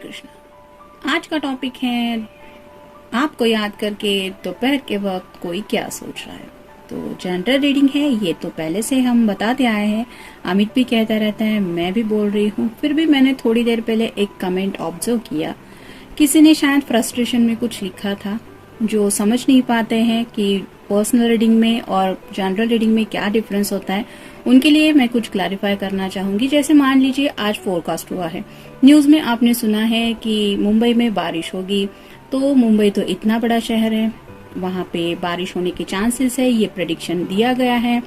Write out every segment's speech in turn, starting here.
कृष्ण। आज का टॉपिक है आपको याद करके दोपहर के वक्त कोई क्या सोच रहा है। तो जनरल रीडिंग है ये, तो पहले से हम बताते आए हैं। अमित भी कहता रहता है, मैं भी बोल रही हूँ। फिर भी मैंने थोड़ी देर पहले एक कमेंट ऑब्जर्व किया, किसी ने शायद फ्रस्ट्रेशन में कुछ लिखा था। जो समझ नहीं पाते हैं कि पर्सनल रीडिंग में और जनरल रीडिंग में क्या डिफरेंस होता है, उनके लिए मैं कुछ क्लैरिफाई करना चाहूंगी। जैसे मान लीजिए आज फोरकास्ट हुआ है, न्यूज में आपने सुना है कि मुंबई में बारिश होगी। तो मुंबई तो इतना बड़ा शहर है, वहां पे बारिश होने के चांसेस है, ये प्रेडिक्शन दिया गया है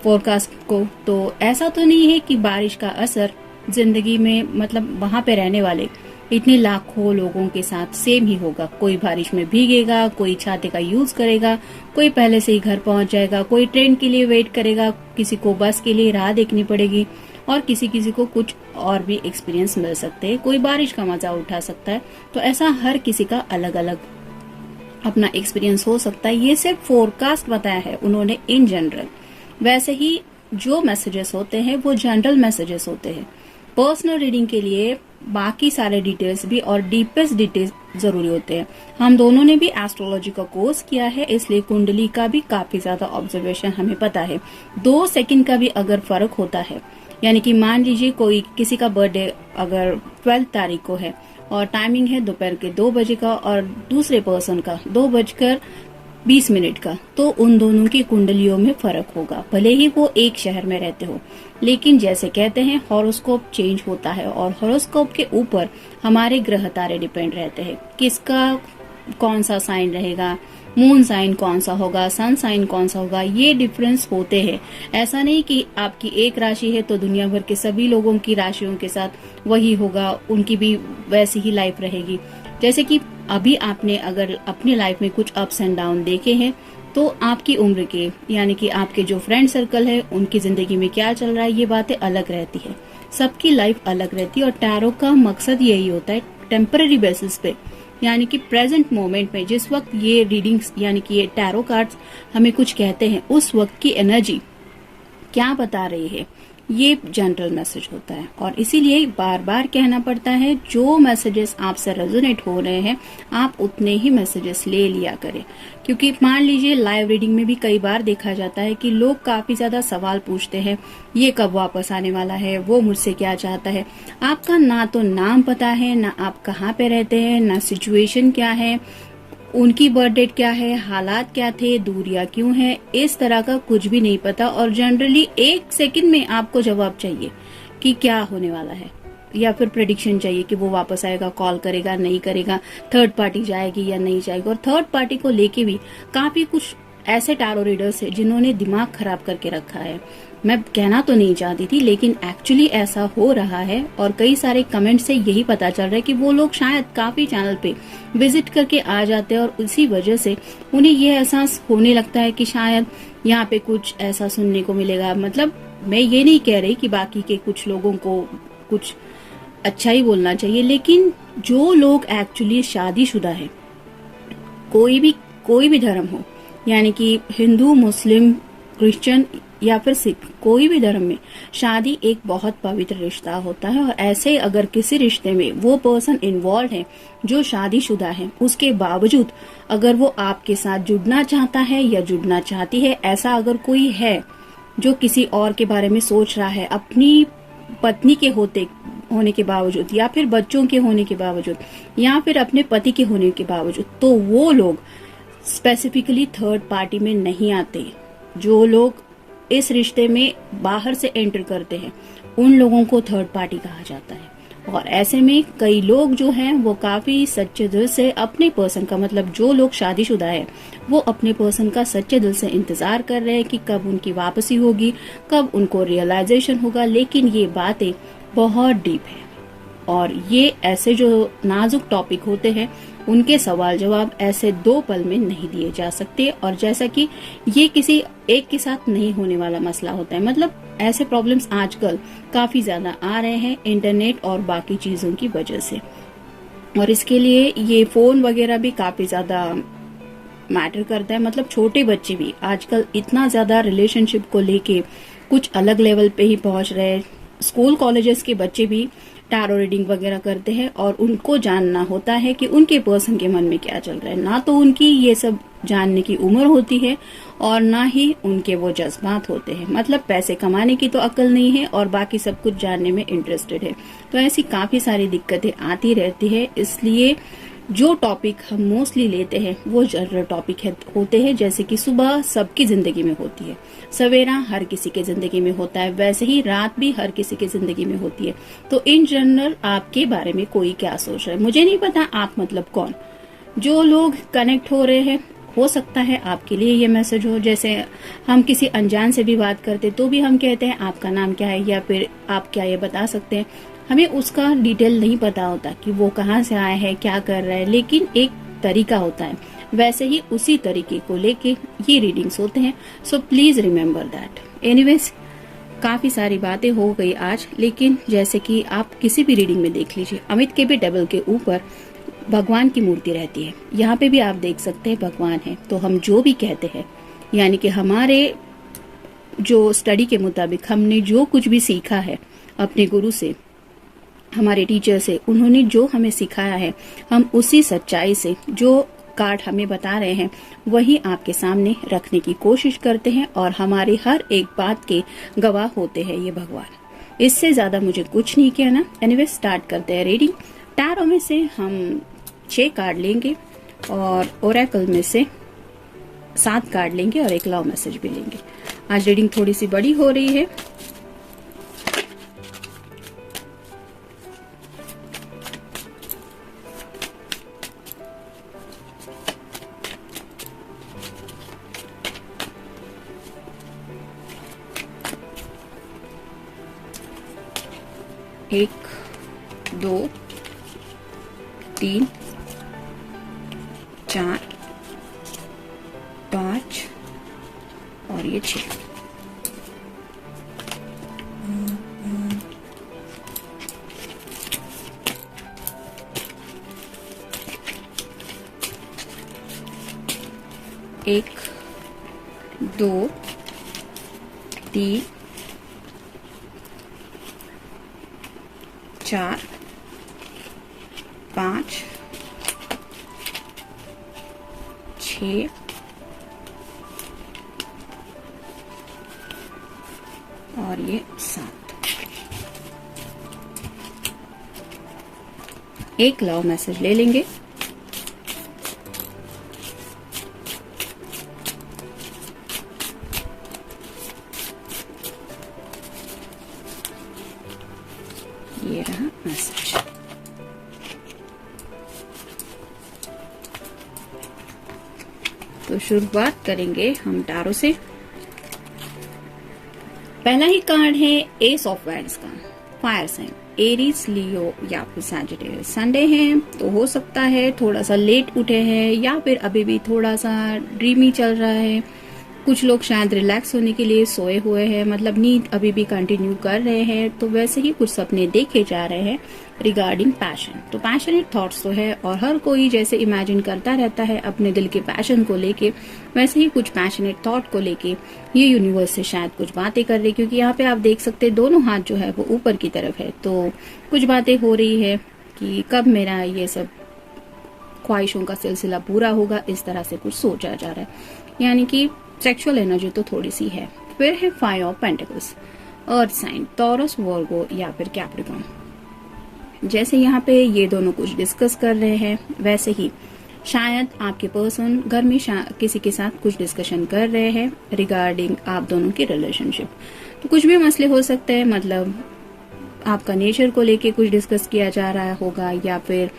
फोरकास्ट को। तो ऐसा तो नहीं है कि बारिश का असर जिंदगी में, मतलब वहां पे रहने वाले इतने लाखों लोगों के साथ सेम ही होगा। कोई बारिश में भीगेगा, कोई छाते का यूज करेगा, कोई पहले से ही घर पहुंच जाएगा, कोई ट्रेन के लिए वेट करेगा, किसी को बस के लिए राह देखनी पड़ेगी और किसी किसी को कुछ और भी एक्सपीरियंस मिल सकते हैं। कोई बारिश का मजा उठा सकता है। तो ऐसा हर किसी का अलग अलग अपना एक्सपीरियंस हो सकता है। ये सिर्फ फोरकास्ट बताया है उन्होंने इन जनरल। वैसे ही जो मैसेजेस होते हैं वो जनरल मैसेजेस होते हैं। पर्सनल रीडिंग के लिए बाकी सारे डिटेल्स भी और डीपेस्ट डिटेल्स जरूरी होते हैं। हम दोनों ने भी एस्ट्रोलॉजी का कोर्स किया है, इसलिए कुंडली का भी काफी ज्यादा ऑब्जर्वेशन हमें पता है। 2 सेकंड का भी अगर फर्क होता है, यानी कि मान लीजिए कोई किसी का बर्थडे अगर 12 तारीख को है और टाइमिंग है दोपहर के 2 बजे का और दूसरे पर्सन का 2:20 का, तो उन दोनों की कुंडलियों में फर्क होगा, भले ही वो एक शहर में रहते हो। लेकिन जैसे कहते हैं हॉरोस्कोप चेंज होता है और हॉरोस्कोप के ऊपर हमारे ग्रह तारे डिपेंड रहते हैं। किसका कौन सा साइन रहेगा, मून साइन कौन सा होगा, सन साइन कौन सा होगा, ये डिफरेंस होते हैं। ऐसा नहीं कि आपकी एक राशि है तो दुनिया भर के सभी लोगों की राशियों के साथ वही होगा, उनकी भी वैसी ही लाइफ रहेगी। जैसे कि अभी आपने अगर अपनी लाइफ में कुछ अप्स एंड डाउन देखे हैं, तो आपकी उम्र के, यानी कि आपके जो फ्रेंड सर्कल है, उनकी जिंदगी में क्या चल रहा है, ये बातें अलग रहती है। सबकी लाइफ अलग रहती है और टैरो का मकसद यही होता है, टेम्पररी बेसिस पे, यानी कि प्रेजेंट मोमेंट में जिस वक्त ये रीडिंग्स यानी कि ये टैरो कार्ड्स हमें कुछ कहते हैं, उस वक्त की एनर्जी क्या बता रही है, ये जनरल मैसेज होता है। और इसीलिए बार बार कहना पड़ता है, जो मैसेजेस आपसे रेजोनेट हो रहे हैं आप उतने ही मैसेजेस ले लिया करें। क्योंकि मान लीजिए लाइव रीडिंग में भी कई बार देखा जाता है कि लोग काफी ज्यादा सवाल पूछते हैं, ये कब वापस आने वाला है, वो मुझसे क्या चाहता है। आपका ना तो नाम पता है, ना आप कहाँ पे रहते हैं, ना सिचुएशन क्या है, उनकी बर्थ डेट क्या है, हालात क्या थे, दूरियां क्यों है, इस तरह का कुछ भी नहीं पता। और जनरली 1 सेकंड में आपको जवाब चाहिए कि क्या होने वाला है, या फिर प्रेडिक्शन चाहिए कि वो वापस आएगा, कॉल करेगा, नहीं करेगा, थर्ड पार्टी जाएगी या नहीं जाएगी। और थर्ड पार्टी को लेके भी काफी कुछ ऐसे टैरो रीडर्स है जिन्होंने दिमाग खराब करके रखा है। मैं कहना तो नहीं चाहती थी, लेकिन एक्चुअली ऐसा हो रहा है। और कई सारे कमेंट से यही पता चल रहा है कि वो लोग शायद काफी चैनल पे विजिट करके आ जाते हैं और इसी वजह से उन्हें ये एहसास होने लगता है कि शायद यहाँ पे कुछ ऐसा सुनने को मिलेगा। मतलब मैं ये नहीं कह रही कि बाकी के कुछ लोगों को कुछ अच्छा ही बोलना चाहिए, लेकिन जो लोग एक्चुअली शादीशुदा है, कोई भी धर्म हो, यानी कि हिंदू, मुस्लिम, क्रिश्चियन या फिर सिख, कोई भी धर्म में शादी एक बहुत पवित्र रिश्ता होता है। और ऐसे अगर किसी रिश्ते में वो पर्सन इन्वॉल्व है जो शादीशुदा है, उसके बावजूद अगर वो आपके साथ जुड़ना चाहता है या जुड़ना चाहती है, ऐसा अगर कोई है जो किसी और के बारे में सोच रहा है, अपनी पत्नी के होने के बावजूद, या फिर बच्चों के होने के बावजूद, या फिर अपने पति के होने के बावजूद, तो वो लोग स्पेसिफिकली थर्ड पार्टी में नहीं आते। जो लोग इस रिश्ते में बाहर से एंटर करते हैं, उन लोगों को थर्ड पार्टी कहा जाता है। और ऐसे में कई लोग जो हैं वो काफी सच्चे दिल से अपने पर्सन का, मतलब जो लोग शादीशुदा है वो अपने पर्सन का सच्चे दिल से इंतजार कर रहे हैं कि कब उनकी वापसी होगी, कब उनको रियलाइजेशन होगा। लेकिन ये बातें बहुत डीप है और ये ऐसे जो नाजुक टॉपिक होते हैं उनके सवाल जवाब ऐसे 2 पल में नहीं दिए जा सकते। और जैसा कि ये किसी एक के साथ नहीं होने वाला मसला होता है, मतलब ऐसे प्रॉब्लम्स आजकल काफी ज्यादा आ रहे हैं इंटरनेट और बाकी चीजों की वजह से। और इसके लिए ये फोन वगैरह भी काफी ज्यादा मैटर करता है। मतलब छोटे बच्चे भी आजकल इतना ज्यादा रिलेशनशिप को लेके कुछ अलग लेवल पे ही पहुंच रहे हैं। स्कूल कॉलेजेस के बच्चे भी टारो रीडिंग वगैरह करते हैं और उनको जानना होता है कि उनके पर्सन के मन में क्या चल रहा है। ना तो उनकी ये सब जानने की उम्र होती है और ना ही उनके वो जज्बात होते हैं। मतलब पैसे कमाने की तो अक्ल नहीं है और बाकी सब कुछ जानने में इंटरेस्टेड है। तो ऐसी काफी सारी दिक्कतें आती रहती है। इसलिए जो टॉपिक हम मोस्टली लेते हैं वो जनरल टॉपिक होते हैं, जैसे कि सुबह सबकी जिंदगी में होती है, सवेरा हर किसी के जिंदगी में होता है, वैसे ही रात भी हर किसी के जिंदगी में होती है। तो इन जनरल आपके बारे में कोई क्या सोच रहा है मुझे नहीं पता, आप मतलब कौन। जो लोग कनेक्ट हो रहे हैं, हो सकता है आपके लिए ये मैसेज हो। जैसे हम किसी अनजान से भी बात करते तो भी हम कहते हैं आपका नाम क्या है, या फिर आप क्या ये बता सकते हैं। हमें उसका डिटेल नहीं पता होता कि वो कहाँ से आया है, क्या कर रहा है, लेकिन एक तरीका होता है। वैसे ही उसी तरीके को लेके ये रीडिंग्स होते हैं। So please remember that. Anyways, काफी सारी बातें हो गई आज, लेकिन जैसे कि आप किसी भी रीडिंग में देख लीजिए, अमित के भी टेबल के ऊपर भगवान की मूर्ति रहती है। यहाँ पे भी आप देख सकते हैं भगवान है। तो हम जो भी कहते हैं, यानी कि हमारे जो स्टडी के मुताबिक हमने जो कुछ भी सीखा है अपने गुरु से, हमारे टीचर से, उन्होंने जो हमें सिखाया है, हम उसी सच्चाई से जो कार्ड हमें बता रहे हैं वही आपके सामने रखने की कोशिश करते हैं और हमारी हर एक बात के गवाह होते हैं ये भगवान। इससे ज्यादा मुझे कुछ नहीं कहना। एनीवे, स्टार्ट करते हैं रीडिंग। टैरो में से हम 6 कार्ड लेंगे और ओरेकल में से 7 कार्ड लेंगे और एक लव मैसेज भी लेंगे। आज रीडिंग थोड़ी सी बड़ी हो रही है। एक, 2, 3, 4, 5 और ये 6। एक, 2, 3, 4, 5, 6 और ये 7। एक लव मैसेज ले लेंगे। ये रहा मैसेज। तो शुरुआत करेंगे हम टैरो से। पहला ही कार्ड है एस ऑफ वैंड्स का, फायर साइन, एरीज, लियो या फिर सैजिटेरियस। संडे है तो हो सकता है थोड़ा सा लेट उठे हैं या फिर अभी भी थोड़ा सा ड्रीमी चल रहा है। कुछ लोग शायद रिलैक्स होने के लिए सोए हुए हैं, मतलब नींद अभी भी कंटिन्यू कर रहे हैं। तो वैसे ही कुछ सपने देखे जा रहे हैं रिगार्डिंग पैशन। तो पैशनेट थॉट्स तो है और हर कोई जैसे इमेजिन करता रहता है अपने दिल के पैशन को लेके, वैसे ही कुछ पैशनेट थॉट को लेके ये यूनिवर्स से शायद कुछ बातें कर रही। क्योंकि यहाँ पे आप देख सकते हैं दोनों हाथ जो है वो ऊपर की तरफ है। तो कुछ बातें हो रही है कि कब मेरा ये सब ख्वाहिशों का सिलसिला पूरा होगा, इस तरह से कुछ सोचा जा रहा है। यानी कि सेक्सुअल एनर्जी तो थोड़ी सी है। फिर है 5 of pentacles, earth sign, Taurus, Virgo या फिर कैप्रिकॉर्न। जैसे यहाँ पे ये दोनों कुछ डिस्कस कर रहे हैं, वैसे ही शायद आपके पर्सन घर में किसी के साथ कुछ डिस्कशन कर रहे हैं रिगार्डिंग आप दोनों की रिलेशनशिप। तो कुछ भी मसले हो सकते हैं, मतलब आपका नेचर को लेके कुछ डिस्कस किया जा रहा होगा या फिर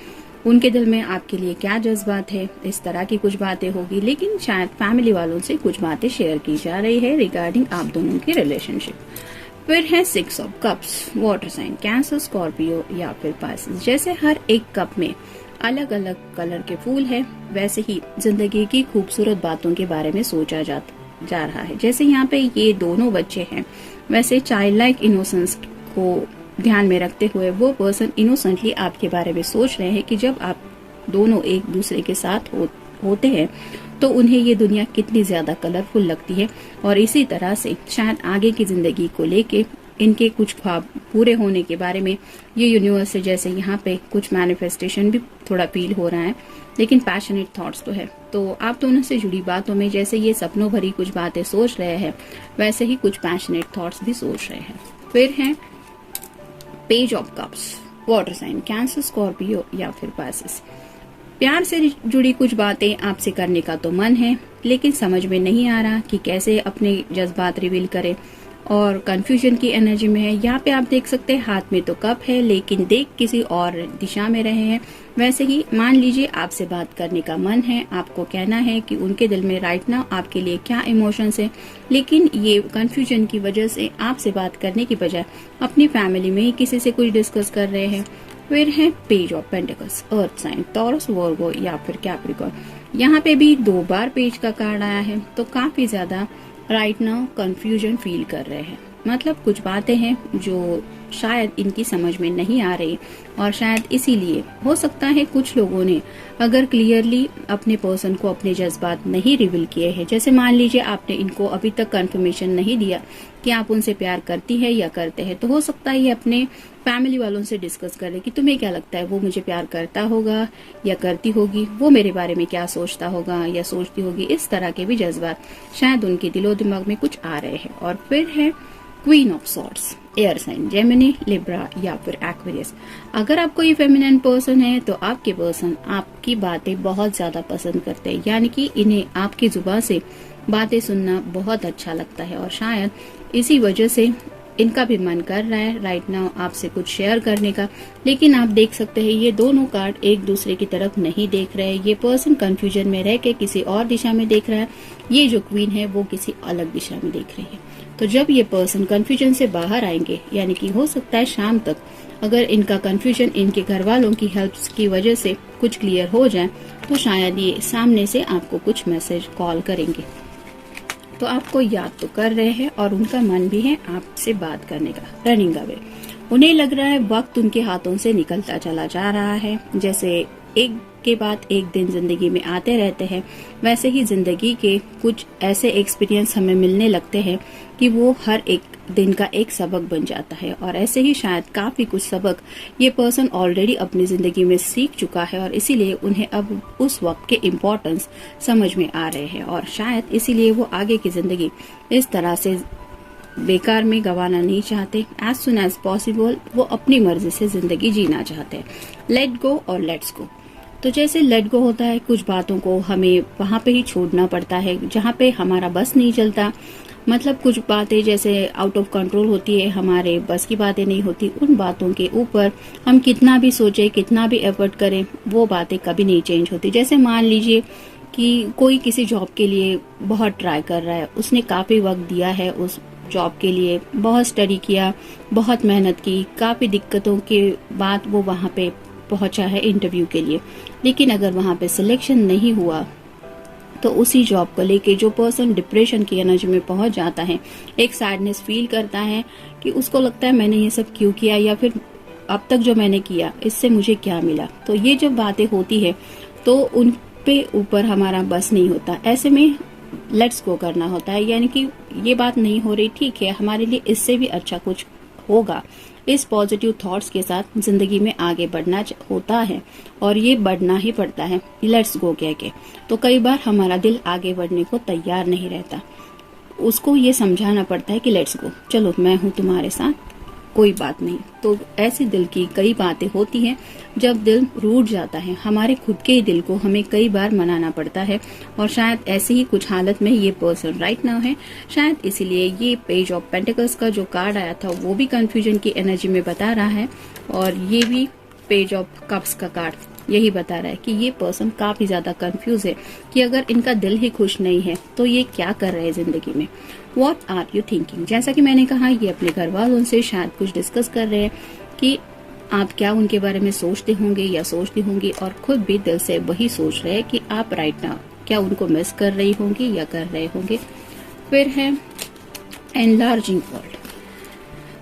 उनके दिल में आपके लिए क्या जज्बात है, इस तरह की कुछ बातें होगी। लेकिन शायद फैमिली वालों से कुछ बातें शेयर की जा रही है रिगार्डिंग आप दोनों की रिलेशनशिप। फिर है 6 of cups, water sign, Cancer, Scorpio या फिर पाइसेस। जैसे हर एक कप में अलग अलग कलर के फूल है, वैसे ही जिंदगी की खूबसूरत बातों के बारे में सोचा जा रहा है। जैसे यहाँ पे ये दोनों बच्चे हैं, वैसे चाइल्ड लाइक इनोसेंस को ध्यान में रखते हुए वो पर्सन इनोसेंटली आपके बारे में सोच रहे हैं कि जब आप दोनों एक दूसरे के साथ होते हैं तो उन्हें ये दुनिया कितनी ज्यादा कलरफुल लगती है। और इसी तरह से शायद आगे की जिंदगी को लेके इनके कुछ ख्वाब पूरे होने के बारे में ये यूनिवर्स से जैसे यहाँ पे कुछ मैनिफेस्टेशन भी थोड़ा फील हो रहा है, लेकिन पैशनेट थॉट्स तो है। तो आप दोनों से जुड़ी बातों में जैसे ये सपनों भरी कुछ बातें सोच रहे हैं, वैसे ही कुछ पैशनेट थॉट्स भी सोच रहे हैं। फिर है page of cups, water sign, Cancer, Scorpio या फिर पाइसेस। प्यार से जुड़ी कुछ बातें आपसे करने का तो मन है, लेकिन समझ में नहीं आ रहा कि कैसे अपने जज्बात रिवील करें, और कंफ्यूजन की एनर्जी में है। यहाँ पे आप देख सकते हैं हाथ में तो कप है, लेकिन देख किसी और दिशा में रहे हैं। वैसे ही मान लीजिए आपसे बात करने का मन है, आपको कहना है कि उनके दिल में राइट नाउ आपके लिए क्या इमोशंस है, लेकिन ये कंफ्यूजन की वजह से आपसे बात करने की बजाय अपनी फैमिली में ही किसी से कुछ डिस्कस कर रहे हैं। फिर है page of pentacles, earth sign, Taurus, Virgo या फिर कैप्रिकॉर्न। यहाँ पे भी 2 बार पेज का कार्ड आया है, तो काफी ज्यादा राइट नाउ कंफ्यूजन फील कर रहे हैं। मतलब कुछ बातें हैं जो शायद इनकी समझ में नहीं आ रही, और शायद इसीलिए हो सकता है कुछ लोगों ने अगर क्लियरली अपने पर्सन को अपने जज्बात नहीं रिवील किए हैं, जैसे मान लीजिए आपने इनको अभी तक कंफर्मेशन नहीं दिया कि आप उनसे प्यार करती है या करते हैं, तो हो सकता है ये अपने फैमिली वालों से डिस्कस करें कि तुम्हें क्या लगता है, वो मुझे प्यार करता होगा या करती होगी, वो मेरे बारे में क्या सोचता होगा या सोचती होगी। इस तरह के भी जज्बात शायद उनके दिलो दिमाग में कुछ आ रहे हैं। और फिर है queen of swords, air sign, Gemini, Libra या फिर एक्वेरियस। अगर आप कोई फेमिनिन पर्सन है तो आपके पर्सन आपकी बातें बहुत ज्यादा पसंद करते हैं, यानी कि इन्हें आपकी जुबान से बातें सुनना बहुत अच्छा लगता है, और शायद इसी वजह से इनका भी मन कर रहा है राइट नाउ आपसे कुछ शेयर करने का। लेकिन आप देख सकते हैं ये दोनों कार्ड एक दूसरे की तरफ नहीं देख रहे हैं। ये पर्सन कंफ्यूजन में रह के किसी और दिशा में देख रहा है, ये जो क्वीन है वो किसी अलग दिशा में देख रही है। तो जब ये पर्सन कंफ्यूजन से बाहर आएंगे, यानी कि हो सकता है शाम तक, अगर इनका कंफ्यूजन इनके घर वालों की हेल्प की वजह से कुछ क्लियर हो जाए, तो शायद ये सामने से आपको कुछ मैसेज कॉल करेंगे। तो आपको याद तो कर रहे हैं और उनका मन भी है आपसे बात करने का। रनिंग अवे, उन्हें लग रहा है वक्त उनके हाथों से निकलता चला जा रहा है, जैसे एक के बाद एक दिन जिंदगी में आते रहते हैं, वैसे ही जिंदगी के कुछ ऐसे एक्सपीरियंस हमें मिलने लगते हैं कि वो हर एक दिन का एक सबक बन जाता है। और ऐसे ही शायद काफी कुछ सबक ये पर्सन ऑलरेडी अपनी जिंदगी में सीख चुका है, और इसीलिए उन्हें अब उस वक्त के इम्पोर्टेंस समझ में आ रहे हैं, और शायद इसीलिए वो आगे की जिंदगी इस तरह से बेकार में गंवाना नहीं चाहते। एज सुन एज पॉसिबल वो अपनी मर्जी से जिंदगी जीना चाहते हैं। लेट गो और लेट्स गो। तो जैसे लेट गो होता है, कुछ बातों को हमें वहां पे ही छोड़ना पड़ता है जहां पे हमारा बस नहीं चलता। मतलब कुछ बातें जैसे आउट ऑफ कंट्रोल होती है, हमारे बस की बातें नहीं होती, उन बातों के ऊपर हम कितना भी सोचे, कितना भी एफर्ट करें, वो बातें कभी नहीं चेंज होती। जैसे मान लीजिए कि कोई किसी जॉब के लिए बहुत ट्राई कर रहा है, उसने काफी वक्त दिया है उस जॉब के लिए, बहुत स्टडी किया, बहुत मेहनत की, काफी दिक्कतों के बाद वो वहां पे पहुंचा है इंटरव्यू के लिए, लेकिन अगर वहां पे सिलेक्शन नहीं हुआ तो उसी जॉब को लेके जो पर्सन डिप्रेशन की एनर्जी में पहुंच जाता है, एक सैडनेस फील करता है कि उसको लगता है मैंने ये सब क्यों किया, या फिर अब तक जो मैंने किया इससे मुझे क्या मिला। तो ये जब बातें होती है तो उन पे ऊपर हमारा बस नहीं होता, ऐसे में लेट्स गो करना होता है, यानी कि ये बात नहीं हो रही, ठीक है, हमारे लिए इससे भी अच्छा कुछ होगा। इस पॉजिटिव थॉट्स के साथ जिंदगी में आगे बढ़ना होता है, और ये बढ़ना ही पड़ता है लेट्स गो कह के। तो कई बार हमारा दिल आगे बढ़ने को तैयार नहीं रहता, उसको ये समझाना पड़ता है कि लेट्स गो, चलो मैं हूँ तुम्हारे साथ, कोई बात नहीं। तो ऐसे दिल की कई बातें होती हैं जब दिल रूठ जाता है, हमारे खुद के ही दिल को हमें कई बार मनाना पड़ता है, और शायद ऐसी ही कुछ हालत में ये पर्सन राइट नाउ है। शायद इसीलिए ये पेज ऑफ पेंटिकल्स का जो कार्ड आया था वो भी कंफ्यूजन की एनर्जी में बता रहा है, और ये भी पेज ऑफ कप्स का कार्ड यही बता रहा है कि ये पर्सन काफी ज्यादा कंफ्यूज है कि अगर इनका दिल ही खुश नहीं है तो ये क्या कर रहे हैं जिंदगी में। व्हाट आर यू थिंकिंग, जैसा कि मैंने कहा, ये अपने घर वालों से शायद कुछ डिस्कस कर रहे हैं कि आप क्या उनके बारे में सोचते होंगे या सोचती होंगी, और खुद भी दिल से वही सोच रहे हैं कि आप राइट नाउ क्या उनको मिस कर रही होंगी या कर रहे होंगे। फिर है एनलार्जिंग वर्ल्ड।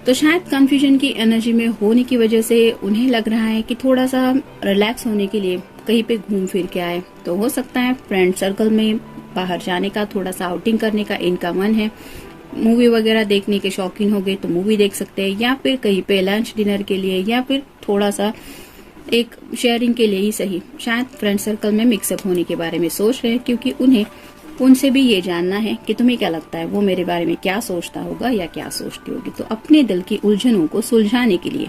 तो शायद कंफ्यूजन की एनर्जी में होने की वजह से उन्हें लग रहा है कि थोड़ा सा रिलैक्स होने के लिए कहीं पे घूम फिर के आए। तो हो सकता है फ्रेंड सर्कल में बाहर जाने का, थोड़ा सा आउटिंग करने का इनका मन है। मूवी वगैरह देखने के शौकीन हो गए तो मूवी देख सकते हैं, या फिर कहीं पे लंच डिनर के लिए, या फिर थोड़ा सा एक शेयरिंग के लिए ही सही, शायद फ्रेंड सर्कल में मिक्सअप होने के बारे में सोच रहे हैं, क्योंकि उन्हें उनसे भी ये जानना है कि तुम्हें क्या लगता है वो मेरे बारे में क्या सोचता होगा या क्या सोचती होगी। तो अपने दिल की उलझनों को सुलझाने के लिए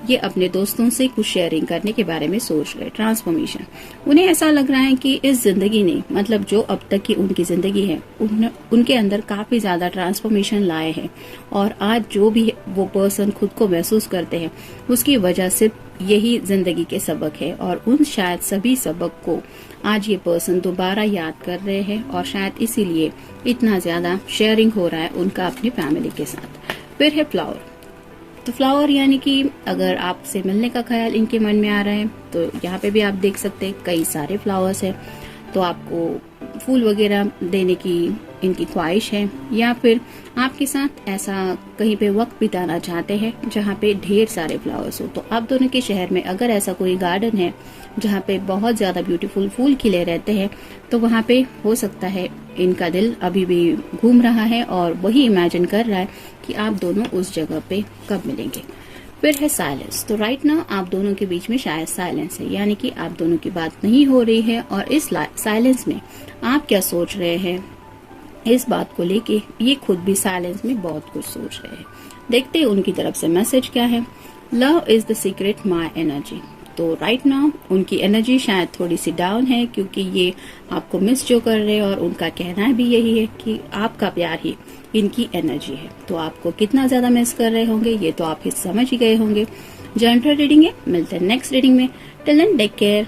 ये अपने दोस्तों से कुछ शेयरिंग करने के बारे में सोच रहे। ट्रांसफॉर्मेशन, उन्हें ऐसा लग रहा है कि इस जिंदगी ने, मतलब जो अब तक की उनकी जिंदगी है, उनके अंदर काफी ज्यादा ट्रांसफॉर्मेशन लाए हैं, और आज जो भी वो पर्सन खुद को महसूस करते हैं उसकी वजह सिर्फ यही जिंदगी के सबक है, और उन शायद सभी सबक को आज ये पर्सन दोबारा याद कर रहे हैं, और शायद इसीलिए इतना ज्यादा शेयरिंग हो रहा है उनका अपनी फैमिली के साथ। फिर है फ्लावर। तो फ्लावर यानी कि अगर आपसे मिलने का ख्याल इनके मन में आ रहा है तो यहाँ पे भी आप देख सकते हैं कई सारे फ्लावर्स हैं, तो आपको फूल वगैरह देने की इनकी ख्वाहिश है, या फिर आपके साथ ऐसा कहीं पे वक्त बिताना चाहते हैं जहाँ पे ढेर सारे फ्लावर्स हो। तो आप दोनों के शहर में अगर ऐसा कोई गार्डन है जहाँ पे बहुत ज्यादा ब्यूटीफुल फूल खिले रहते हैं, तो वहाँ पे हो सकता है इनका दिल अभी भी घूम रहा है और वही इमेजिन कर रहा है कि आप दोनों उस जगह पे कब मिलेंगे। फिर है साइलेंस। तो राइट नाउ आप दोनों के बीच में शायद साइलेंस है, यानी कि आप दोनों की बात नहीं हो रही है, और इस साइलेंस में आप क्या सोच रहे हैं इस बात को लेके ये खुद भी साइलेंस में बहुत कुछ सोच रहे हैं। देखते हैं उनकी तरफ से मैसेज क्या है। Love is the secret my energy. तो राइट नाउ उनकी एनर्जी शायद थोड़ी सी डाउन है, क्योंकि ये आपको मिस जो कर रहे हैं, और उनका कहना भी यही है कि आपका प्यार ही इनकी एनर्जी है। तो आपको कितना ज्यादा मिस कर रहे होंगे ये तो आप ही समझ ही गए होंगे। जनरल रीडिंग है, मिलते हैं नेक्स्ट रीडिंग में। Till then take care.